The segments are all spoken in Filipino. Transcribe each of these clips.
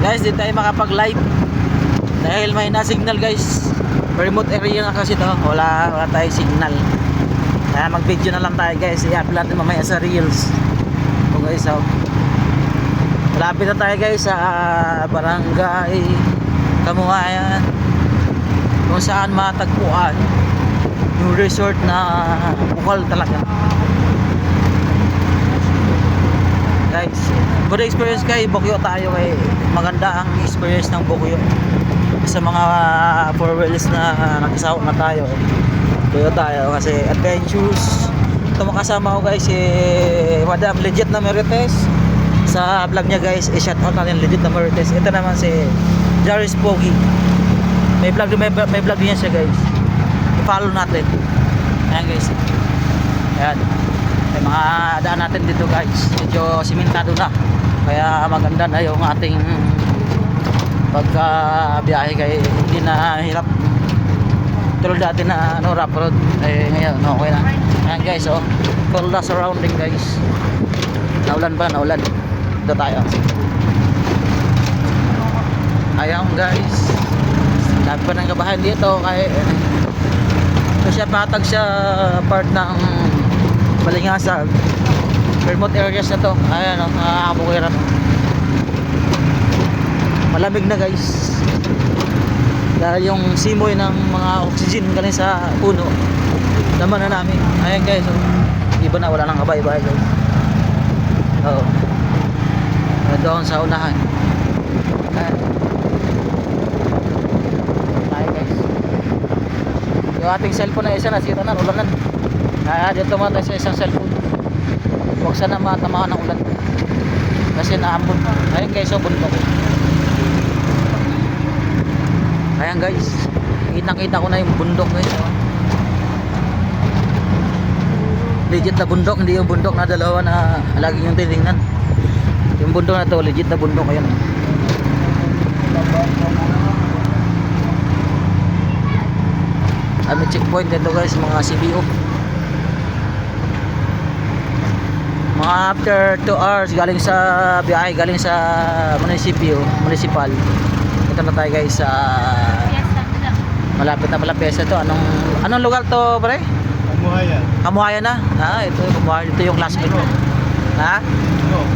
Guys, di tayo makapag-live dahil may na-signal guys. Remote area na kasi to. Wala tayong signal. Kaya mag-video na lang tayo guys. I-upload natin mamaya sa Reels. So guys, so malapit na tayo guys sa Barangay Kamuhayan, kung saan matagpuan yung resort na bukal talaga guys. Good experience kay Bokyo tayo kay maganda ang experience ng Bokyo sa mga 4 wheels na nakisaw na tayo. Bokyo tayo kasi adventures. Ito makasama ko guys si Madam Legit na Merites sa vlog niya guys. I-shout out natin Legit na Merites. Ito naman si Jaris Pogi, may vlog din yan siya guys. I-follow natin. Ayan guys, ayan, may mga daan natin dito guys. Medyo simentado na, kaya maganda na yung ating pagka-biyahe, kaya hindi na hirap tulad dati na rough road. Ngayon okay na. Ayan guys, oh, full na surrounding guys. Naulan pa, naulan. Dito tayo. Ayan guys, dami pa ng kabahan dito kaya ito siya patag siya part ng Balingasag. Remote areas na to. Ayan o, nakakabukiran. Malamig na guys dahil yung simoy ng mga oxygen galing sa puno naman na namin. Ayan guys, so, iba na, wala nang kabay-bay guys. Oo, doon sa unahan. Ayan. Yung ating cellphone na isa nasira na, ulanan. Kaya dito muna tayo sa isang cellphone. Huwag sana matamaan ng ulan kasi naambon. Ayun guys, so bundok. Ayan guys, kitang-kita ko na yung bundok guys. Legit na bundok, hindi yung bundok na dalawa na lagi yung tinignan. Yung bundok na to, legit na bundok. Ayan. May checkpoint dito guys, mga CBO. Mga after 2 hours galing sa biyahe, galing sa municipal. Ito na tayo guys sa malapit sa to. Anong lugar to pre? Kamuhayan. Kamuhayan na? Ito yung Kamuhayan, ito yung classmate mo. Ha? Oo.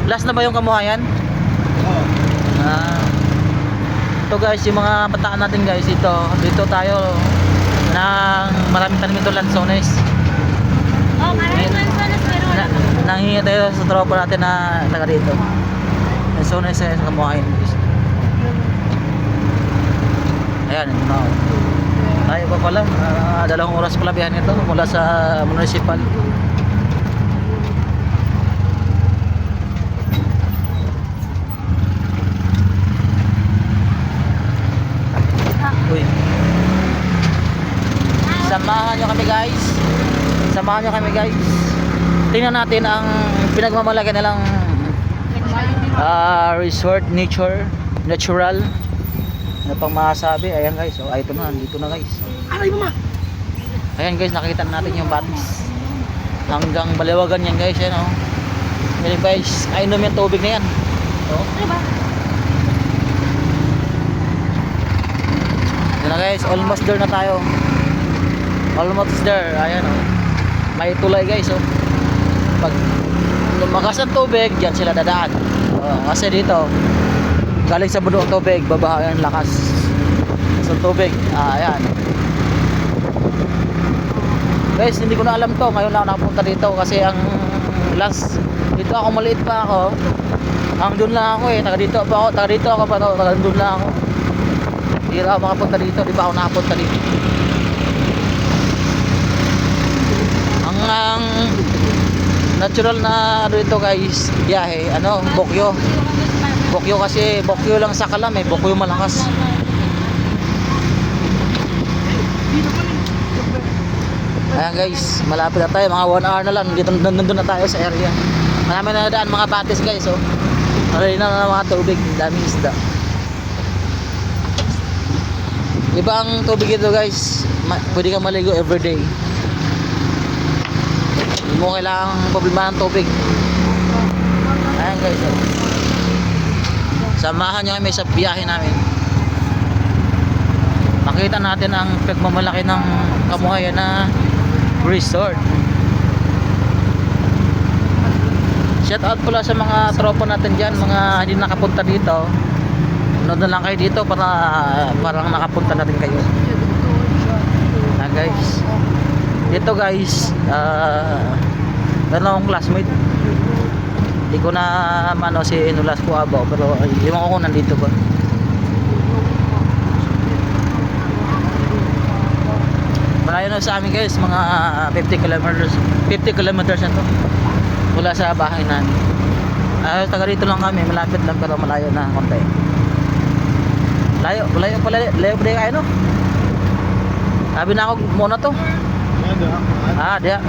Last na ba yung Kamuhayan? Oo. Ito guys, yung mga bataan natin guys, dito tayo ng maraming tanim ito, lansones. Oh, maraming lansones pero wala. Nanghingi tayo sa tropa natin na taga dito. Lansones sa Kamuhayan guys. Ayan, tayo pa pala, 2 oras pala biyahe nito mula sa municipal. Uy. Samahan nyo kami guys. Tingnan natin ang pinagmamalaki nilang resort, natural. Ano pang masasabi? Ayan guys, so ito na, dito na guys. Aray mama. Ayan guys, nakita natin yung batis. Hanggang baliwagan yan guys, yan oh. Ngayon guys, kainom yung tubig na yan. Oh. Diba? Yan na guys, almost there na tayo. Almost there. Ayan oh. May tulay guys oh. Pag lumakas ang tubig, diyan sila dadaan. Kasi dito galing sa bundok tubig, babaha ang lakas sa tubig. Ayan. Guys, hindi ko na alam to. Ngayon lang nakapunta dito kasi ang last dito ako, maliit pa ako. Doon lang ako taga dito ako pa to. Taga doon lang ako. Hindi ako makapunta dito, di ba ako nakapunta dito. Ang natural na dito guys, biyahe, Bokyo kasi Bokyo lang sa Kalam Bokyo malakas. Ayan guys, malapit na tayo, mga 1 hour na lang dito, nandun na tayo sa area. Marami na daan mga batis guys oh. Marami na mga tubig, daming isda. Iba ang tubig ito guys, pwede kang maligo everyday. Hindi mo kailangang problema ng tubig. Ayan guys, oh. Samahan nyo kami sa biyahe namin. Makita natin ang pagmamalaki ng Kamuhayan na resort. Shout out pala sa mga tropa natin dyan, mga hindi nakapunta dito. Nood na lang kayo dito para parang nakapunta natin kayo. Na guys. Dito guys, meron akong classmate. Hindi ko na mano si Inulas ko abo, pero yung ako nandito ba. Malayo na sa amin guys, mga 50 kilometers na to mula sa bahay namin. Taga dito lang kami, malapit lang pero malayo na konti. Layo pala kayo no? Sabi na ako muna to. Dia.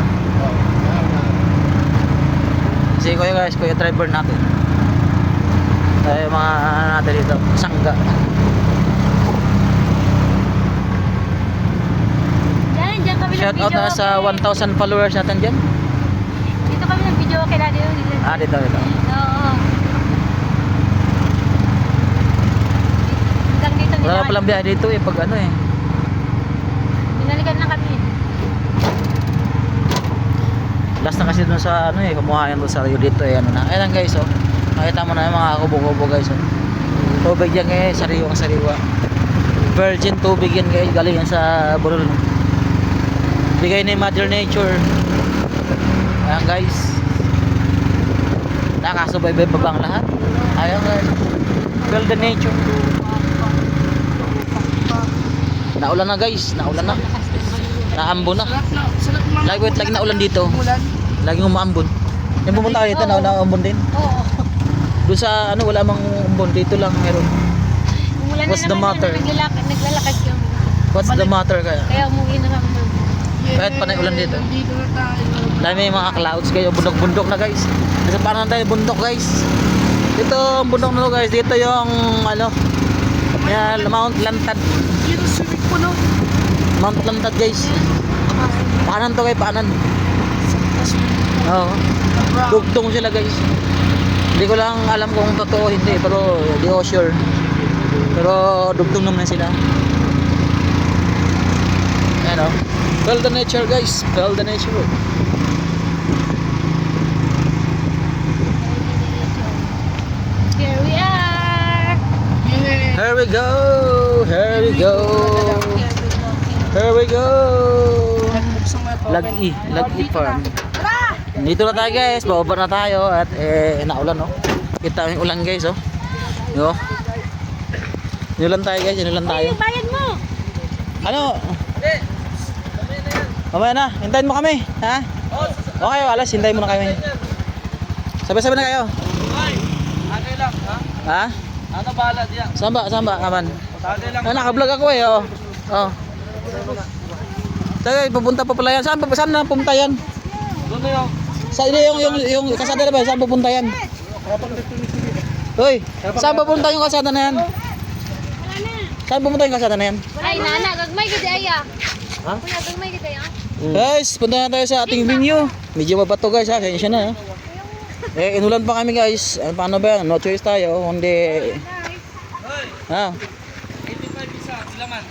Si kuya guys, kuya driver natin. Tayo mga natin dito, sangga. Diyan kami Shout out na sa 1,000 followers natin dyan. Dito kami nag-video kay Daddy. Dito. Oo. Hanggang dito Wala na palang biyahe dito pag ano Binalikan lang kami. Last na kasi dun sa Kamuhayan doon sa Rio dito ano na. Ayan guys oh. Makita mo na yung mga kubo-kubo guys oh. Tubig yan guys, sariwa. Virgin tubig yan guys, galing yan sa burol. Bigay ni Mother Nature. Ayan guys. Nakasubaybay pa bang lahat? Ayan guys. Feel the nature. Naulan na guys, naulan na. Naambon na. Lagi naulan dito. Laging umaambon. Yung pumunta ka dito, naambon din. Oo. Doon sa wala mang umbon, dito lang meron. Umulan What's the naman matter? Naglalakad yung What's the matter kaya? kaya umuwi na kami. Kahit panay ulan dito. Dami mga clouds kayo, bundok-bundok na guys. Kasi parang tayo bundok guys. Dito ang bundok na to guys. Dito yung Mount Lantad. Mount Lantad guys. Paanan to kayo, paanan. Oo. Dugtong sila guys. Hindi ko lang alam kung totoo hindi, pero di ko sure. Pero dugtong naman sila. Ayan o. Feel the nature guys. Feel the nature. Here we are. Here we go. Here we go. Here we go. Lag-i farm. Dito na tayo guys, bababa na tayo at naulan no. Kita yung ulan guys oh. Yo. Inulan tayo guys, inulan tayo. Yung bayad mo. Ano? Mamaya na, hintayin mo kami, ha? Okay, alas, hintayin mo na kami. Sabi-sabi na kayo. Okay lang, ha? Ha? Ano bahala diyan? Samba, kaman. Okay lang. Naka-vlog ako oh. Oh. Tayo, pupunta pa pala yan. Saan na pupunta yan? Doon na yung Yung kasada na ba? Saan pupunta yan? Hoy, saan pupunta yung kasada na yan? Saan pupunta yung kasada na yan? Ay, nana, gagmay gid aya. Ha? Kuya, gagmay gid aya. Guys, punta na tayo sa ating venue. Medyo mabato guys ha, kaya siya na. Inulan pa kami guys. Paano ba yan? No choice tayo. Hindi. Ha? 85 isa, silangan.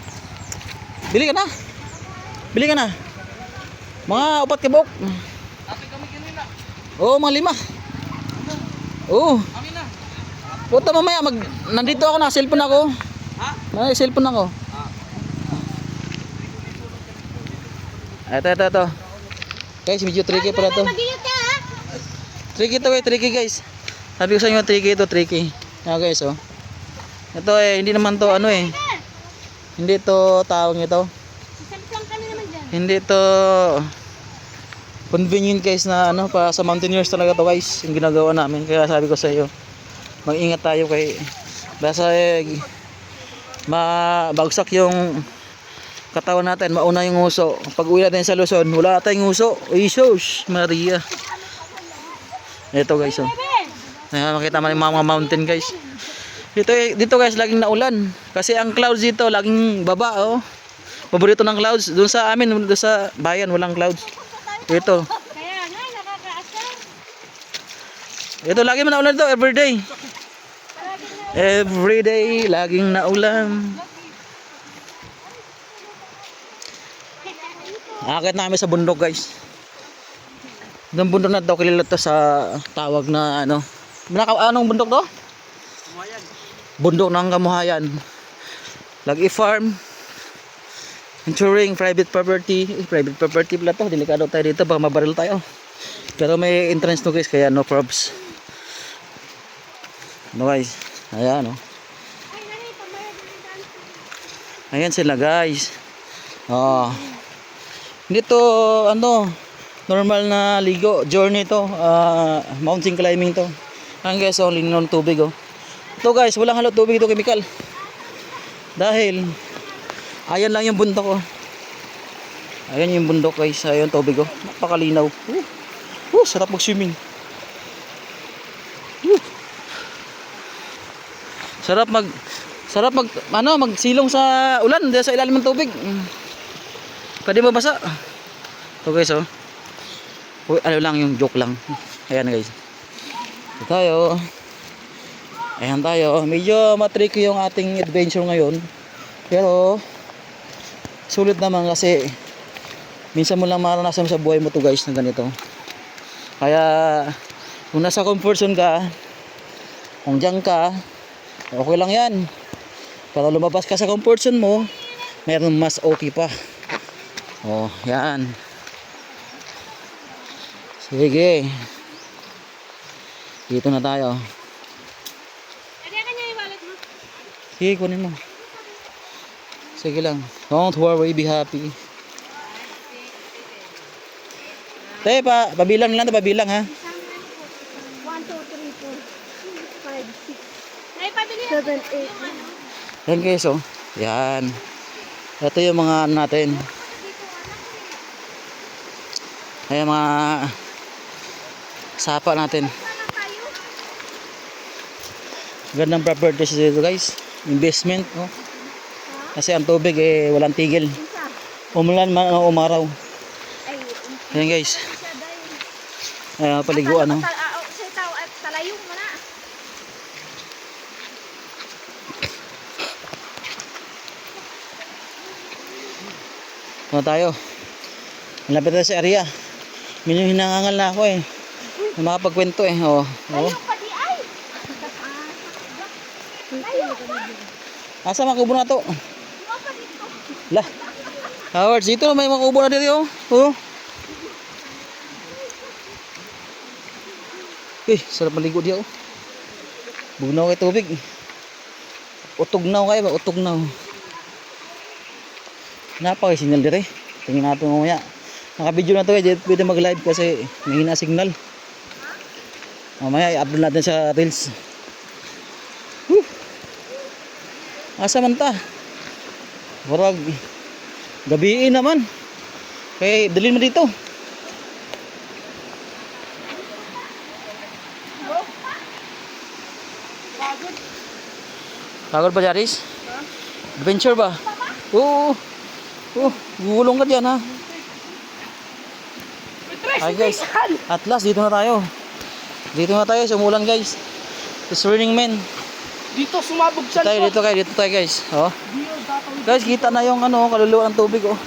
Bili ka na. Bili ka na. Mga upat kibok. Ate kami kanina. Oo, mga 5. Oo. Amin na. Puta mamaya, nandito ako, naka-cellphone ako. Ha? Naka-cellphone ako. Ito. Guys, medyo tricky pala to. Magiyot ka ha. Tricky guys. Sabi ko sa inyo, tricky. Ayan guys, oh. Ito hindi naman to hindi to tawag ito. Samplang ka na naman dyan. Hindi to convenient guys na para sa mountaineers talaga to guys, yung ginagawa namin. Kaya sabi ko sa iyo, mag-ingat tayo kay basta mabagsak yung katawan natin, mauna yung uso. Pag uwi natin sa Luzon, wala tayong uso. Isos, Maria. Ito guys, oh. Ayan, makita mo yung mga mountain guys. Dito guys, laging naulan. Kasi ang clouds dito, laging baba, oh. Paborito ng clouds. Doon sa amin, doon sa bayan, walang clouds. Ito. Kaya nga, nakakaasar. Ito lagi man naulan to, everyday. Everyday, laging naulan. Akit namin sa bundok guys. Itong bundok na daw kilala to sa tawag na ano. Anong bundok to? Bundok ng Kamuhayan. Lagi farm. Ensuring private property. Private property pala to. Delikado tayo dito. Baka mabaril tayo. Pero may entrance to guys. Kaya no probs. No guys. Ayan o. Ayan sila guys. Oh. Hindi to ano. Normal na ligo. Journey to. Mountain climbing to. Ayan guys. Only non tubig oh. Ito guys. Walang halo tubig ito. Chemical. Dahil ayan lang yung bundok oh. Ayan yung bundok guys. Ayan tubig oh. Napakalinaw. Sarap mag-swimming. Sarap magsilong sa ulan dahil sa ilalim ng tubig. Pwede mabasa. Ito guys oh. Ano lang yung joke lang. Ayan guys. Ito tayo. Ayan tayo. Medyo matricky yung ating adventure ngayon. Pero sulit naman kasi minsan mo lang maranasan sa buhay mo to guys na ganito. Kaya kung nasa comfort zone ka, kung dyan ka, okay lang yan. Para lumabas ka sa comfort zone mo, mayroon mas okay pa. Oh, yan. Sige. Dito na tayo. Sige, kunin mo. Sige lang. Don't worry, be happy. Tayo pa, pabilang lang, pabilang ha. 1, 2, 3, 4, 5, 6. Ay, pabili 7, 8. Yan guys oh. Yan. Ito yung mga ano natin. Ayan mga sapa natin. Gandang properties dito guys. Investment oh. Kasi ang tubig eh walang tigil. Umulan man o umaraw. Ayan guys. Ayan paliguan oh. Ano tayo? Malapit na sa area. Hinangangal na ako eh. Na makapagkwento eh. Oh. Asa makubo na to? Lah. Howard, dito may makubo na dito oh. Sarap maligo diya oh. Bugnaw kay tubig. Utugnaw kayo ba? Utugnaw. Napaka-signal dire. Tingnan natin mamaya. Naka-video na to eh. Pwede mag-live kasi mahina signal. Mamaya i-upload natin sa Reels. Asa man ta? Warag gabiin naman. Kaya dalhin mo dito. Pagod ba Jaris? Adventure ba? Oo. Gugulong ka dyan ha. Hi guys. At last dito na tayo. Dito na tayo. Sumulan guys. It's raining men. Dito sumabog siya. Dito tayo guys. Oh. Guys, kita na yung ano, kaluluwa ng tubig oh.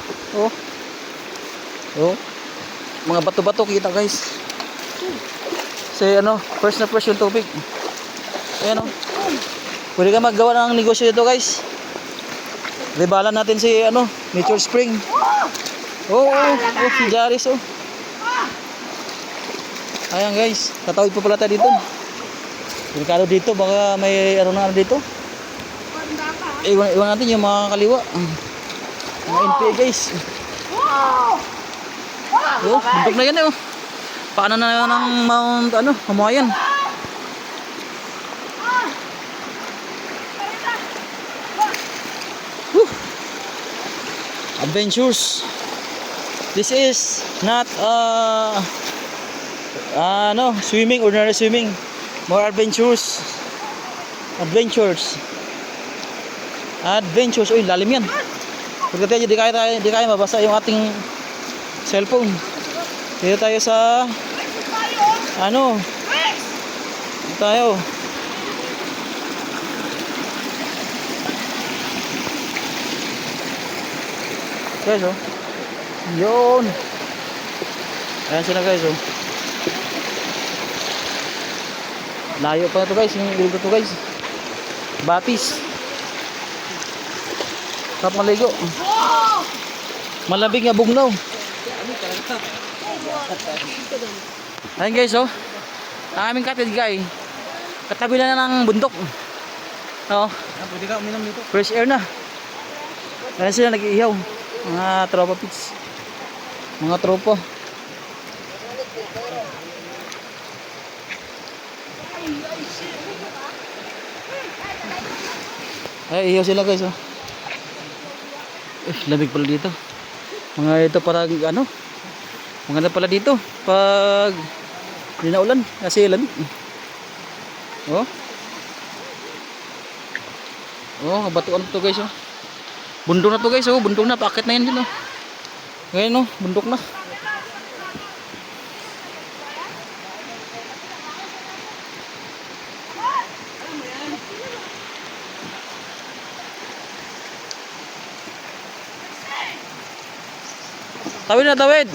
Oh. Mga bato-bato kita guys. Kasi ano, first na first yung tubig. Ayan oh. Pwede ka maggawa ng negosyo dito guys. Ribalan natin si ano, Nature Spring. Si Jaris oh. Ayan guys, tatawid pa pala tayo dito. Delikado dito, baka may ano na dito. Iwan natin yung mga kaliwa. Mga NPA guys. Buntok na yan eh oh. Paano na yan ng Mount ano, Kamuhayan. Adventures. This is not swimming, ordinary swimming. More adventures. Adventures. Uy, lalim yan. Pagkatapos di kaya mabasa yung ating cellphone. Dito tayo sa ano? Dito tayo. Guys, oh. Yun. Ayan sila guys, oh. Layo pa na to guys, yung ilog to guys. Batis. Sarap maligo. Malabig nga bugnaw. Ayan guys, oh. Ang aming cottage guy. Katabi na ng bundok. Oo. Pwede ka uminom dito. Fresh air na. Ayan sila nag-iihaw. Mga tropa pits. Mga tropa. Ay, ihaw sila guys, oh. Lamig pala dito. Mga ito parang ano? Maganda pala dito pag hindi na ulan kasi lamig. Oh. Oh, batuan to guys, oh. Bundok na to guys, oh. Bundok na, paakit na yan dito. Ngayon, oh, bundok na. Tawid na, tawid.